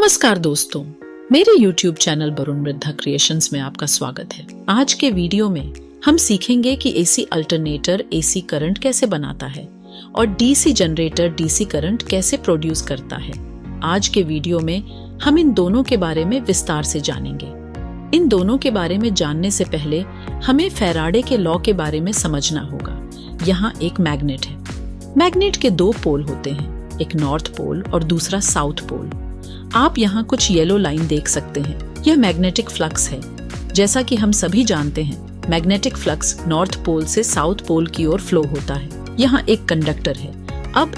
नमस्कार दोस्तों, मेरे YouTube channel Varun Mridha creations में आपका स्वागत है। आज के वीडियो में हम सीखेंगे कि AC अल्टरनेटर AC करंट कैसे बनाता है और DC जनरेटर DC करंट कैसे प्रोड्यूस करता है। आज के वीडियो में हम इन दोनों के बारे में विस्तार से जानेंगे। इन दोनों के बारे में जानने से पहले हमें फैराडे के लॉ के बारे में समझना होगा। यहाँ एक मैग्नेट है। मैग्नेट के दो पोल होते हैं, एक नॉर्थ पोल और दूसरा साउथ पोल। आप यहाँ कुछ येलो लाइन देख सकते हैं। यह मैग्नेटिक फ्लक्स है। जैसा कि हम सभी जानते हैं, मैग्नेटिक फ्लक्स नॉर्थ पोल से साउथ पोल की ओर फ्लो होता है। यहाँ एक कंडक्टर है। अब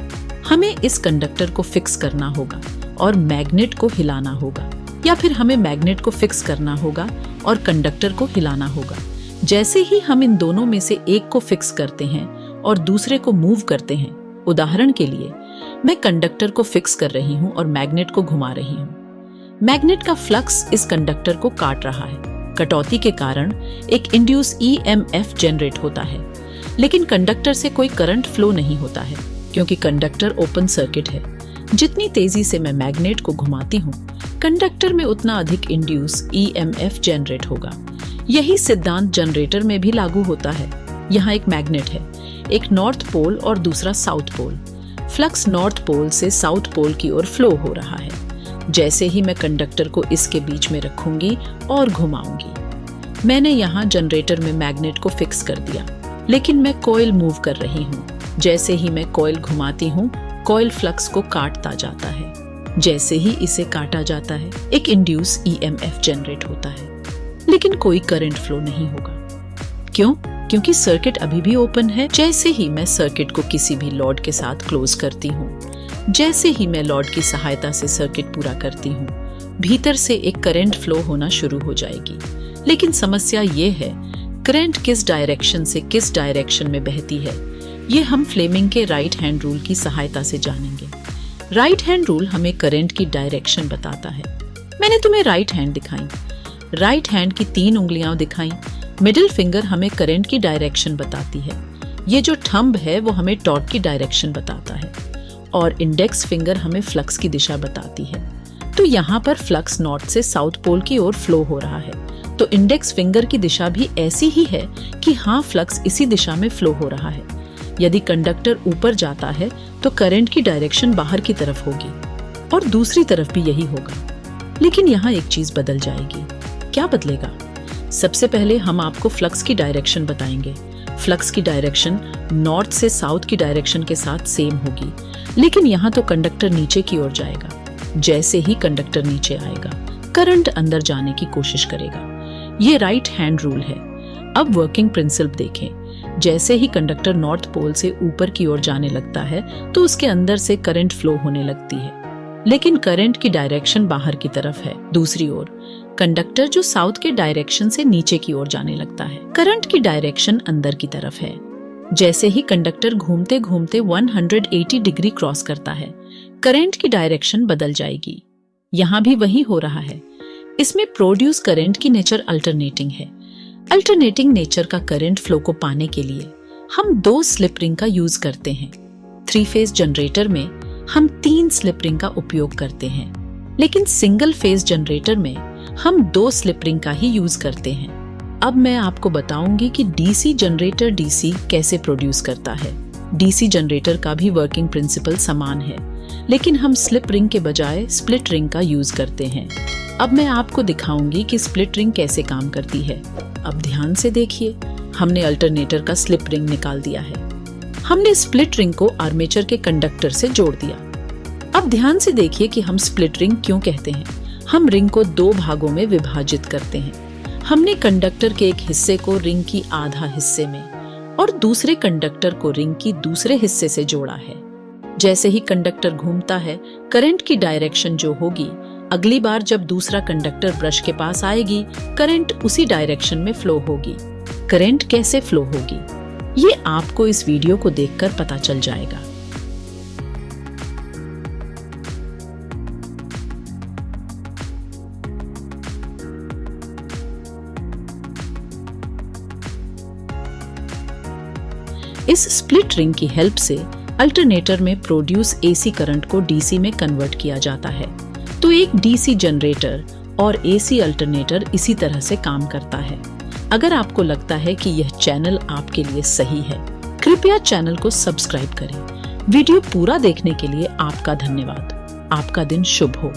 हमें इस कंडक्टर को फिक्स करना होगा और मैग्नेट को हिलाना होगा, या फिर हमें मैग्नेट को फिक्स करना होगा और कंडक्टर को हिलाना होगा। जैसे ही हम इन दोनों में से एक को फिक्स करते हैं और दूसरे को मूव करते हैं, उदाहरण के लिए मैं कंडक्टर को फिक्स कर रही हूँ और मैग्नेट को घुमा रही हूँ। मैग्नेट का फ्लक्स इस कंडक्टर को काट रहा है। कटौती के कारण एक इंड्यूस EMF जनरेट होता है, लेकिन कंडक्टर से कोई करंट फ्लो नहीं होता है क्योंकि कंडक्टर ओपन सर्किट है। जितनी तेजी से मैं मैग्नेट को घुमाती हूँ, कंडक्टर में उतना अधिक इंड्यूस EMF जनरेट होगा। यही सिद्धांत जनरेटर में भी लागू होता है। यहाँ एक मैग्नेट है, एक नॉर्थ पोल और दूसरा south pole. Flux north pole से साउथ पोल की ओर फ्लो हो रहा है। जैसे ही मैं कंडक्टर को इसके बीच में रखूंगी और घुमाऊंगी, मैंने यहाँ जनरेटर में मैग्नेट को फिक्स कर दिया, लेकिन मैं कॉइल मूव कर रही हूँ। जैसे ही मैं कॉइल घुमाती हूँ, कॉइल फ्लक्स को काटता जाता है। जैसे ही इसे काटा जाता है, एक इंड्यूस EMF जनरेट होता है, लेकिन कोई करंट फ्लो नहीं होगा। क्यों? क्योंकि सर्किट अभी भी ओपन है। जैसे ही मैं सर्किट को किसी भी लॉड के साथ क्लोज करती हूँ, जैसे ही मैं लॉड की सहायता से सर्किट पूरा करती हूँ, भीतर से एक करंट फ्लो होना शुरू हो जाएगी। लेकिन समस्या ये है, करंट किस डायरेक्शन से किस डायरेक्शन में बहती है, ये हम फ्लेमिंग के राइट हैंड रूल की सहायता से जानेंगे। राइट हैंड रूल हमें करंट की डायरेक्शन बताता है। मैंने तुम्हें राइट हैंड दिखाई, राइट हैंड की 3 उंगलियां दिखाई। मिडिल फिंगर हमें करंट की डायरेक्शन बताती है। ये जो थंब है वो हमें टॉर्क की डायरेक्शन बताता है और इंडेक्स फिंगर हमें फ्लक्स की दिशा बताती है। तो यहाँ पर फ्लक्स नॉर्थ से साउथ पोल की ओर फ्लो हो रहा है, तो इंडेक्स फिंगर की दिशा भी ऐसी ही है कि हाँ, फ्लक्स इसी दिशा में फ्लो हो रहा है। यदि कंडक्टर ऊपर जाता है तो करंट की डायरेक्शन बाहर की तरफ होगी और दूसरी तरफ भी यही होगा। लेकिन यहाँ एक चीज बदल जाएगी। क्या बदलेगा? सबसे पहले हम आपको फ्लक्स की डायरेक्शन बताएंगे। फ्लक्स की डायरेक्शन नॉर्थ से साउथ की डायरेक्शन के साथ सेम होगी, लेकिन यहाँ तो कंडक्टर नीचे की ओर जाएगा। जैसे ही कंडक्टर नीचे आएगा, करंट अंदर जाने की कोशिश करेगा। ये राइट हैंड रूल है। अब वर्किंग प्रिंसिपल देखें। जैसे ही कंडक्टर नॉर्थ पोल से ऊपर की ओर जाने लगता है तो उसके अंदर से करंट फ्लो होने लगती है, लेकिन करंट की डायरेक्शन बाहर की तरफ है। दूसरी ओर कंडक्टर जो साउथ के डायरेक्शन से नीचे की ओर जाने लगता है, करंट की डायरेक्शन अंदर की तरफ है। जैसे ही कंडक्टर घूमते घूमते 180 डिग्री क्रॉस करता है, करंट की डायरेक्शन बदल जाएगी। यहाँ भी वही हो रहा है। इसमें प्रोड्यूस करंट की नेचर अल्टरनेटिंग है। अल्टरनेटिंग नेचर का करंट फ्लो को पाने के लिए हम 2 स्लिप रिंग का यूज करते हैं। 3 फेज जनरेटर में हम 3 स्लिप रिंग का उपयोग करते हैं, लेकिन सिंगल फेज जनरेटर में हम 2 स्लिप रिंग का ही यूज करते हैं। अब मैं आपको बताऊंगी कि DC जनरेटर DC कैसे प्रोड्यूस करता है। DC जनरेटर का भी वर्किंग प्रिंसिपल समान है, लेकिन हम स्लिप रिंग के बजाय स्प्लिट रिंग का यूज करते हैं। अब मैं आपको दिखाऊंगी कि स्प्लिट रिंग कैसे काम करती है। अब ध्यान से देखिए, हमने अल्टरनेटर का स्लिप रिंग निकाल दिया है। हमने स्प्लिट रिंग को आर्मेचर के कंडक्टर से जोड़ दिया। अब ध्यान से देखिए कि हम स्प्लिट रिंग क्यों कहते हैं। हम रिंग को 2 भागों में विभाजित करते हैं। हमने कंडक्टर के एक हिस्से को रिंग की आधा हिस्से में और दूसरे कंडक्टर को रिंग की दूसरे हिस्से से जोड़ा है। जैसे ही कंडक्टर घूमता है, करंट की डायरेक्शन जो होगी, अगली बार जब दूसरा कंडक्टर ब्रश के पास आएगी, करंट उसी डायरेक्शन में फ्लो होगी। करंट कैसे फ्लो होगी, ये आपको इस वीडियो को देखकर पता चल जाएगा। इस स्प्लिट रिंग की हेल्प से अल्टरनेटर में प्रोड्यूस AC करंट को DC में कन्वर्ट किया जाता है। तो एक डीसी जनरेटर और एसी अल्टरनेटर इसी तरह से काम करता है। अगर आपको लगता है कि यह चैनल आपके लिए सही है, कृपया चैनल को सब्सक्राइब करें। वीडियो पूरा देखने के लिए आपका धन्यवाद। आपका दिन शुभ हो।